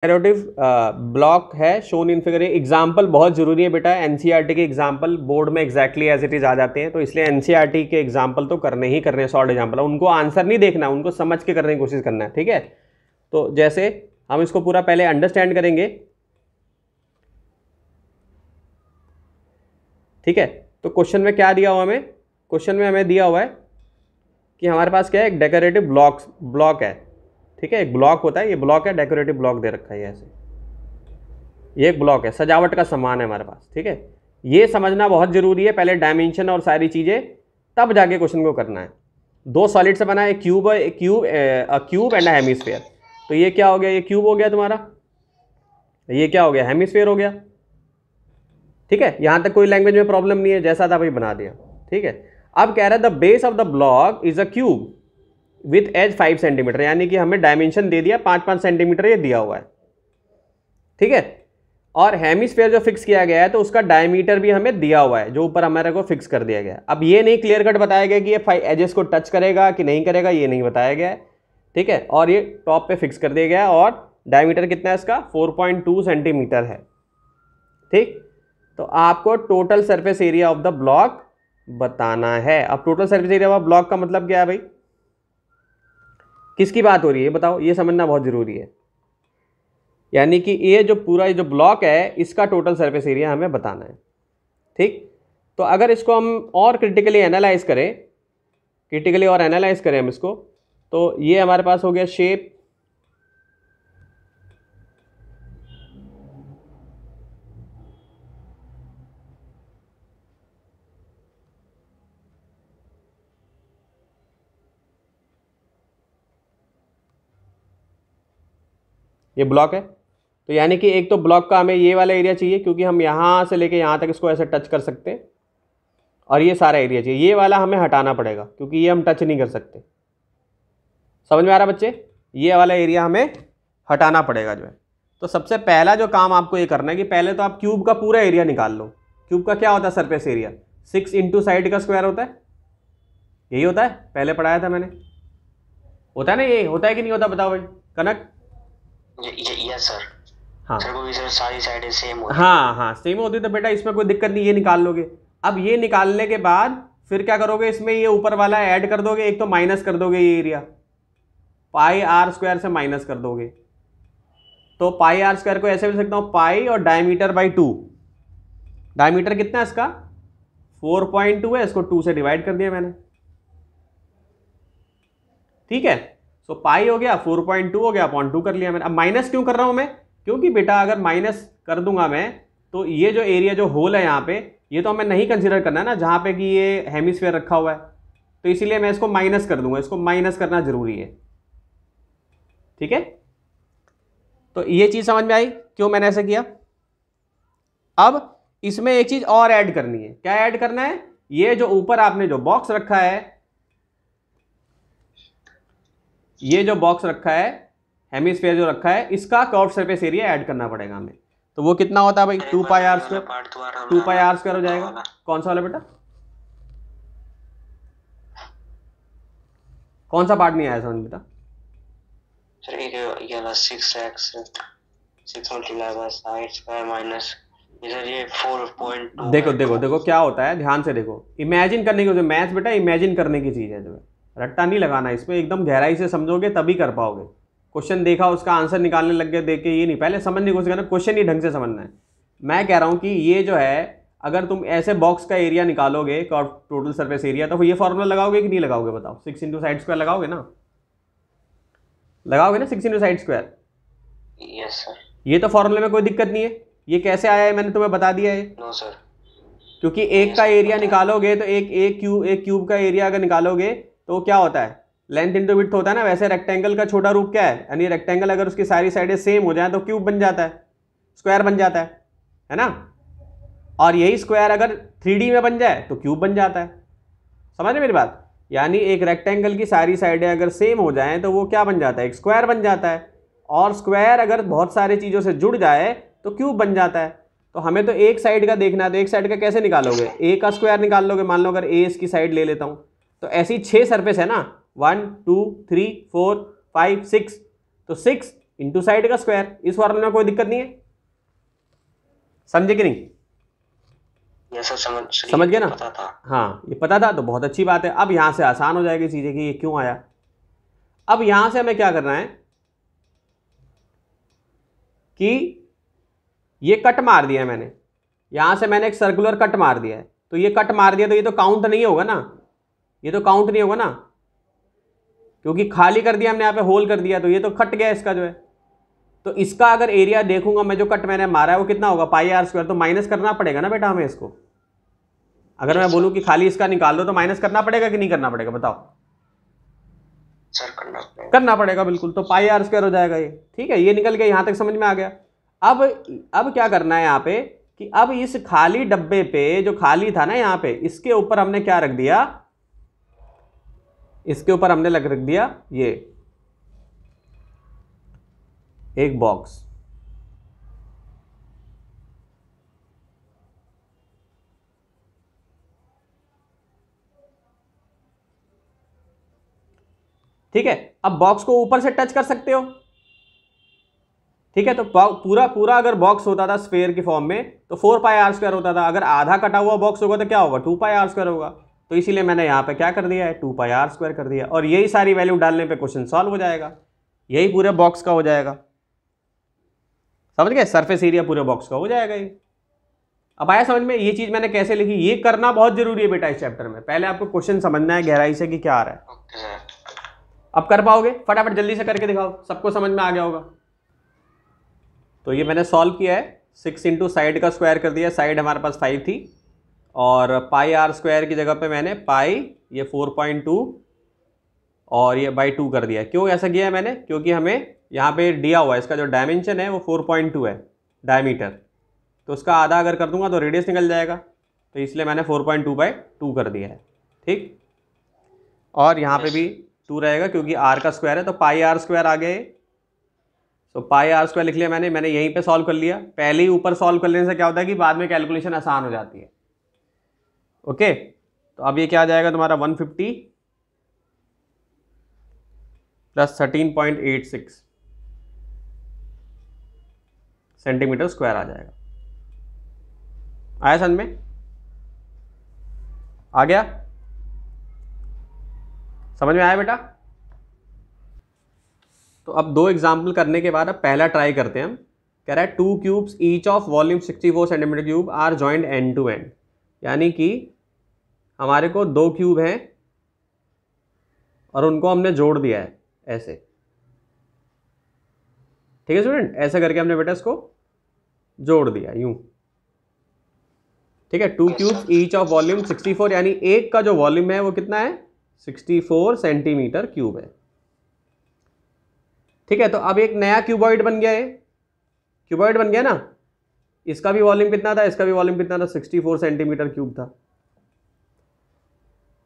Decorative block है shown in figure. Example बहुत जरूरी है बेटा, एनसीईआरटी के एग्जाम्पल बोर्ड में एग्जैक्टली एज इट इज आ जाते हैं, तो इसलिए एनसीईआरटी के एग्जाम्पल तो करने ही करने, शॉर्ट एग्जाम्पल, उनको आंसर नहीं देखना, उनको समझ के करने की कोशिश करना है, ठीक है। तो जैसे हम इसको पूरा पहले अंडरस्टैंड करेंगे, ठीक है। तो क्वेश्चन में क्या दिया हुआ हमें, क्वेश्चन में हमें दिया हुआ है कि हमारे पास क्या है, एक डेकोरेटिव ब्लॉक है, ठीक है। एक ब्लॉक होता है, ये ब्लॉक है, डेकोरेटिव ब्लॉक दे रखा है ऐसे, ये एक ब्लॉक है, सजावट का सामान है हमारे पास, ठीक है। ये समझना बहुत जरूरी है, पहले डायमेंशन और सारी चीजें, तब जाके क्वेश्चन को करना है। दो सॉलिड से बना है, क्यूब एंड हेमिस्फेयर। तो ये क्या हो गया, ये क्यूब हो गया तुम्हारा, ये क्या हो गया, हेमिस्फेयर हो गया, ठीक है। यहां तक कोई लैंग्वेज में प्रॉब्लम नहीं है, जैसा था भाई बना दिया, ठीक है। अब कह रहा है the base of the block is a cube with edge 5 centimetres, यानी कि हमें डायमेंशन दे दिया 5-5 सेंटीमीटर ये दिया हुआ है, ठीक है। और हेमिस्फेयर जो फिक्स किया गया है तो उसका डायमीटर भी हमें दिया हुआ है, जो ऊपर हमारे को फिक्स कर दिया गया है। अब ये नहीं क्लियर कट बताया गया कि ये 5 एजेस को टच करेगा कि नहीं करेगा, ये नहीं बताया गया है, ठीक है। और ये टॉप पे फिक्स कर दिया गया है, और डायमीटर कितना है इसका, 4.2 सेंटीमीटर है, ठीक। तो आपको total surface area of the block बताना है। अब total surface area of block का मतलब क्या है भाई, किसकी बात हो रही है बताओ, ये समझना बहुत जरूरी है। यानी कि ये जो पूरा जो ब्लॉक है इसका टोटल सरफेस एरिया हमें बताना है, ठीक। तो अगर इसको हम और क्रिटिकली एनालाइज करें हम इसको, तो ये हमारे पास हो गया शेप, ये ब्लॉक है। तो यानी कि एक तो ब्लॉक का हमें ये वाला एरिया चाहिए, क्योंकि हम यहाँ से लेके यहाँ तक इसको ऐसे टच कर सकते हैं, और ये सारा एरिया चाहिए, ये वाला हमें हटाना पड़ेगा क्योंकि ये हम टच नहीं कर सकते। समझ में आ रहा बच्चे, ये वाला एरिया हमें हटाना पड़ेगा जो है। तो सबसे पहला जो काम आपको ये करना है कि पहले तो आप क्यूब का पूरा एरिया निकाल लो। क्यूब का क्या होता है सरफेस एरिया, 6 इंटू साइड का स्क्वायर होता है, यही होता है, पहले पढ़ाया था मैंने, होता है ना, ये होता है कि नहीं होता, बताओ भाई कनक। Yes sir. हाँ सर वो भी सर सारी साइडें सेम होती है। हाँ सेम होती है, तो बेटा इसमें कोई दिक्कत नहीं, ये निकाल लोगे। अब ये निकालने के बाद फिर क्या करोगे, इसमें ये ऊपर वाला ऐड कर दोगे, एक तो माइनस कर दोगे ये एरिया, पाई आर स्क्वायर से माइनस कर दोगे। तो पाई आर स्क्वायर को ऐसे भी लिख सकता हूं, पाई और डायमीटर बाई 2। डायमीटर कितना है इसका, 4.2 है, इसको 2 से डिवाइड कर दिया मैंने, ठीक है। सो पाई हो गया, 4.2 हो गया, अपॉन 2 कर लिया मैंने। अब माइनस क्यों कर रहा हूं मैं, क्योंकि बेटा अगर माइनस कर दूंगा मैं तो ये जो एरिया जो होल है यहाँ पे, ये तो हमें नहीं कंसिडर करना है ना, जहाँ पे कि ये हेमिस्फीयर रखा हुआ है, तो इसीलिए मैं इसको माइनस कर दूंगा, इसको माइनस करना जरूरी है, ठीक है। तो ये चीज समझ में आई क्यों मैंने ऐसे किया। अब इसमें एक चीज और ऐड करनी है, क्या ऐड करना है, ये जो ऊपर आपने जो बॉक्स रखा है, ये जो बॉक्स रखा है, हेमिस्फीयर जो रखा है, इसका कर्व सरफेस एरिया ऐड करना पड़ेगा हमें। तो वो कितना होता है भाई, 2 pi r square, 2 pi r square हो जाएगा। कौन सा वाला बेटा, कौन सा पार्ट नहीं आया समझ बेटा, सर ये वाला 6x 6 multiply by sine square minus इधर ये 4.2। देखो देखो देखो क्या होता है, ध्यान से देखो, इमेजिन करने की, मैथ्स बेटा इमेजिन करने की चीज है, जो है रट्टा नहीं लगाना, इसमें एकदम गहराई से समझोगे तभी कर पाओगे। क्वेश्चन देखा उसका आंसर निकालने लग गए देख के, ये नहीं, पहले समझने की कोशिश करना, क्वेश्चन ही ढंग से समझना है। मैं कह रहा हूँ कि ये जो है, अगर तुम ऐसे बॉक्स का एरिया निकालोगे, टोटल सरफेस एरिया, तो ये फॉर्मूला लगाओगे कि नहीं लगाओगे बताओ, 6 इंटू साइड स्क्वायर लगाओगे ना, लगाओगे ना 6 into side square. Yes sir. ये तो फॉर्मूले में कोई दिक्कत नहीं है, ये कैसे आया है मैंने तुम्हें बता दिया है। No sir. क्योंकि एक का एरिया निकालोगे तो एक क्यूब का एरिया अगर निकालोगे तो क्या होता है, लेंथ इंटू विड्थ होता है ना। वैसे रेक्टेंगल का छोटा रूप क्या है, यानी रेक्टेंगल अगर उसकी सारी साइडें सेम हो जाए तो क्यूब बन जाता है, स्क्वायर बन जाता है ना। और यही स्क्वायर अगर 3D में बन जाए तो क्यूब बन जाता है। समझ रहे मेरी बात, यानी एक रेक्टेंगल की सारी साइडें अगर सेम हो जाएं तो वो क्या बन जाता है, एक स्क्वायर बन जाता है। और स्क्वायर अगर बहुत सारी चीज़ों से जुड़ जाए तो क्यूब बन जाता है। तो हमें तो एक साइड का देखना है, तो एक साइड का कैसे निकालोगे, ए का स्क्वायर निकाल लोगे। मान लो अगर ए इसकी साइड ले लेता हूँ, तो ऐसी 6 सरफेस है ना, 1 2 3 4 5 6, तो 6 इंटू साइड का स्क्वायर। इस फॉर्मूले में कोई दिक्कत नहीं है, समझे कि नहीं? ये सब समझ गए ना? पता था। हाँ ये पता था तो बहुत अच्छी बात है। अब यहां से आसान हो जाएगी चीजें कि ये क्यों आया। अब यहां से हमें क्या करना है कि ये कट मार दिया मैंने, यहां से मैंने एक सर्कुलर कट मार दिया है, तो ये कट मार दिया तो ये तो काउंट नहीं होगा ना, ये तो काउंट नहीं होगा ना, क्योंकि खाली कर दिया हमने, यहाँ पे होल कर दिया, तो ये तो कट गया इसका जो है। तो इसका अगर एरिया देखूंगा मैं, जो कट मैंने मारा है वो कितना होगा, पाई आर स्क्वायर। तो माइनस करना पड़ेगा ना बेटा हमें इसको। अगर मैं बोलूं कि खाली इसका निकाल दो तो माइनस करना पड़ेगा कि नहीं करना पड़ेगा, बताओ? सर करना पड़ेगा बिल्कुल। तो पाई आर स्क्वायर हो जाएगा ये, ठीक है। ये निकल गया, यहां तक समझ में आ गया। अब क्या करना है यहाँ पे कि अब इस खाली डब्बे पे, जो खाली था ना यहाँ पे, इसके ऊपर हमने क्या रख दिया, इसके ऊपर हमने रख दिया ये एक बॉक्स। ठीक है, अब बॉक्स को ऊपर से टच कर सकते हो, ठीक है। तो पूरा अगर बॉक्स होता था स्फेयर की फॉर्म में तो 4 पाई आर स्क्वायर होता था। अगर आधा कटा हुआ बॉक्स होगा तो क्या होगा, 2 पाई आर स्क्वायर होगा। तो इसीलिए मैंने यहाँ पे क्या कर दिया है, 2 पाई आर स्क्वायर कर दिया, और यही सारी वैल्यू डालने पे क्वेश्चन सॉल्व हो जाएगा, यही पूरे बॉक्स का हो जाएगा। समझ गए, सरफेस एरिया पूरे बॉक्स का हो जाएगा ये। अब आया समझ में ये चीज मैंने कैसे लिखी, ये करना बहुत जरूरी है बेटा इस चैप्टर में। पहले आपको क्वेश्चन समझना है गहराई से कि क्या आ रहा है। अब कर पाओगे, फटाफट जल्दी से करके दिखाओ, सबको समझ में आ गया होगा। तो ये मैंने सॉल्व किया है, 6 इंटू साइड का स्क्वायर कर दिया, साइड हमारे पास 5 थी, और पाई आर स्क्वायर की जगह पे मैंने पाई ये 4.2 और ये बाई 2 कर दिया। क्यों ऐसा किया है मैंने, क्योंकि हमें यहाँ पे दिया हुआ है इसका जो डायमेंशन है वो 4.2 है डायमीटर, तो उसका आधा अगर कर दूंगा तो रेडियस निकल जाएगा, तो इसलिए मैंने 4.2/2 कर दिया है, ठीक। और यहाँ पे भी 2 रहेगा क्योंकि आर का स्क्वायर है, तो पाई आर स्क्वायर आ गए। तो पाई आर स्क्वायर लिख लिया मैंने यहीं पे सॉल्व कर लिया। पहले ही ऊपर सॉल्व कर लेने से क्या होता है कि बाद में कैलकुलेशन आसान हो जाती है। ओके, तो अब ये क्या आ जाएगा तुम्हारा 150 प्लस 13.86 सेंटीमीटर स्क्वायर आ जाएगा। आया समझ में, आ गया, समझ में आया बेटा? तो अब 2 एग्जाम्पल करने के बाद अब पहला ट्राई करते हैं हम। कह रहा है 2 cubes each of volume 64 centimetre cube are joint end to end, यानी कि हमारे को 2 क्यूब हैं और उनको हमने जोड़ दिया है ऐसे, ठीक है स्टूडेंट, ऐसे करके हमने बेटा इसको जोड़ दिया यूं, ठीक है। 2 क्यूब्स ईच ऑफ वॉल्यूम 64, यानी एक का जो वॉल्यूम है वो कितना है, 64 सेंटीमीटर क्यूब है, ठीक है। तो अब एक नया क्यूबॉइड बन गया है, क्यूबॉइड बन गया ना, इसका भी वॉल्यूम कितना था, इसका भी वॉल्यूम कितना था, 64 सेंटीमीटर क्यूब था,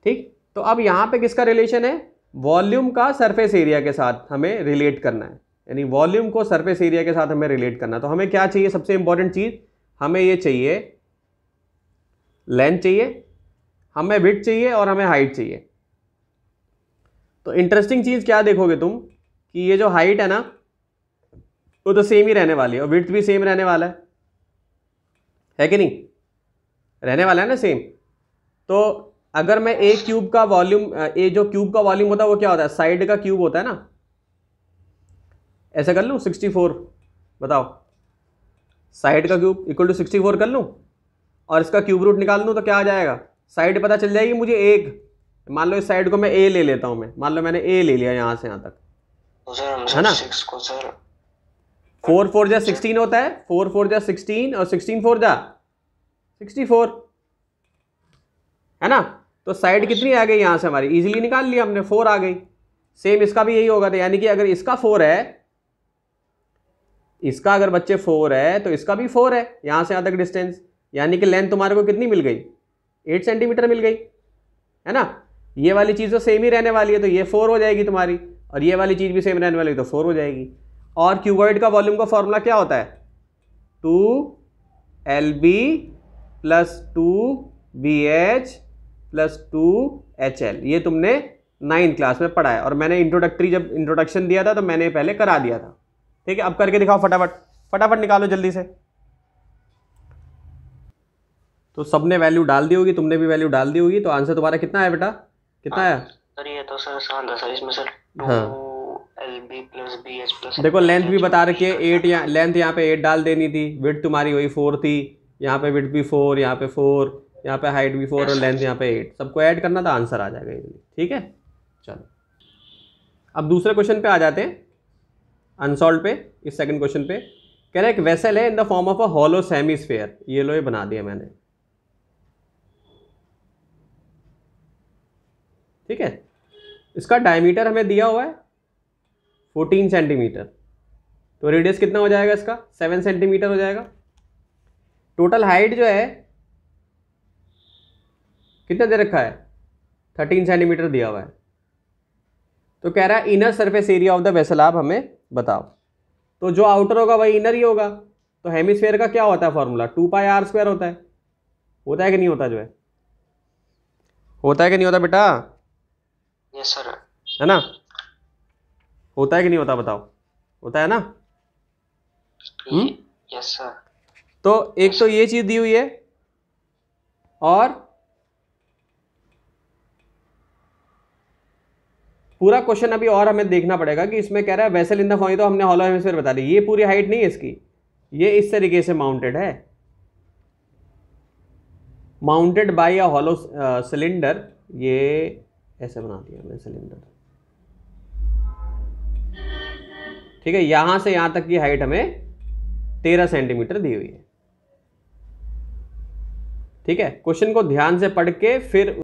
ठीक। तो अब यहां पे किसका रिलेशन है, वॉल्यूम का सरफेस एरिया के साथ हमें रिलेट करना है, यानी वॉल्यूम को सरफेस एरिया के साथ हमें रिलेट करना है। तो हमें क्या चाहिए, सबसे इंपॉर्टेंट चीज हमें ये चाहिए, लेंथ चाहिए, हमें विड्थ चाहिए और हमें हाइट चाहिए। तो इंटरेस्टिंग चीज क्या देखोगे तुम कि ये जो हाइट है ना वो तो सेम ही रहने वाली है और विड्थ भी सेम रहने वाला है कि नहीं, रहने वाला है ना सेम। तो अगर मैं एक क्यूब का वॉल्यूम, ये जो क्यूब का वॉल्यूम होता है वो क्या होता है, साइड का क्यूब होता है ना, ऐसे कर लूं 64, बताओ साइड का क्यूब इक्वल टू 64 कर लूं और इसका क्यूब रूट निकाल दूं तो क्या आ जाएगा, साइड पता चल जाएगी मुझे एक। मान लो इस साइड को मैं ए ले लेता हूं, मैं मान लो मैंने ए ले लिया यहां से यहां तक, है ना। 4 4 जा 16 होता है, 4 4 जा 16 और 16 4 जा 64, है ना। तो साइड कितनी आ गई यहां से हमारी, इजीली निकाल लिया हमने, 4 आ गई। सेम इसका भी यही होगा, तो यानी कि अगर इसका 4 है, इसका अगर बच्चे 4 है तो इसका भी 4 है, यहां से यहां तक डिस्टेंस, यानी कि लेंथ तुम्हारे को कितनी मिल गई, 8 सेंटीमीटर मिल गई, है ना। ये वाली चीज तो सेम ही रहने वाली है, तो ये 4 हो जाएगी तुम्हारी, और ये वाली चीज भी सेम रहने वाली है तो 4 हो जाएगी। और क्यूबॉइड का वॉल्यूम का फॉर्मूला क्या होता है, 2LB plus 2BH plus 2HL, ये तुमने 9th क्लास में पढ़ा है, और मैंने जब इंट्रोडक्शन दिया था तो मैंने पहले करा दिया था, ठीक है, अब करके दिखाओ फटाफट, फटाफट निकालो जल्दी से। तो सबने वैल्यू डाल दी होगी, तुमने भी वैल्यू डाल दी होगी, तो आंसर तुम्हारा कितना है बेटा, कितना आया? सर ये तो सर आसान था सर, इसमें सर हाँ 2LB प्लस BH प्लस, देखो लेंथ भी बता रखी है 8, यहाँ लेंथ यहाँ पे 8 डाल देनी थी, विड्थ तुम्हारी वही 4 थी, यहाँ पे विड्थ भी 4, यहाँ पे 4, यहाँ पे हाइट भी 4 और लेंथ यहाँ पे 8, सबको ऐड करना था, आंसर आ जाएगा इजीली। ठीक है, चलो अब दूसरे क्वेश्चन पे आ जाते हैं, अनसॉल्व पे। इस सेकंड क्वेश्चन पे कह रहा है एक वेसल है in the form of a hollow semisphere, ये लो ये बना दिया मैंने। ठीक है, इसका डायमीटर हमें दिया हुआ है 14 सेंटीमीटर, तो रेडियस कितना हो जाएगा इसका, 7 सेंटीमीटर हो जाएगा। टोटल हाइट जो है कितना दे रखा है, 13 सेंटीमीटर दिया हुआ है। तो कह रहा है inner surface area of the vessel आप हमें बताओ। तो जो आउटर होगा वही इनर ही होगा, तो हेमिस्फेयर का क्या होता है फॉर्मूला, 2πr² होता है कि नहीं होता, जो है होता है कि नहीं होता बेटा? यस सर, है ना, होता है कि नहीं होता बताओ, होता है ना? Yes sir. तो एक तो ये चीज दी हुई है, और पूरा क्वेश्चन अभी और हमें देखना पड़ेगा कि इसमें कह रहा है वेसल इन द फॉर्म, तो हमने हॉलो हेमिस्फीयर बता दी, ये पूरी हाइट नहीं है इसकी, ये इस तरीके से माउंटेड है, mounted by a hollow cylinder, ये ऐसे बना दिया हमने सिलेंडर। ठीक है, यहां से यहां तक की हाइट हमें 13 सेंटीमीटर दी हुई है। ठीक है, क्वेश्चन को ध्यान से पढ़ के फिर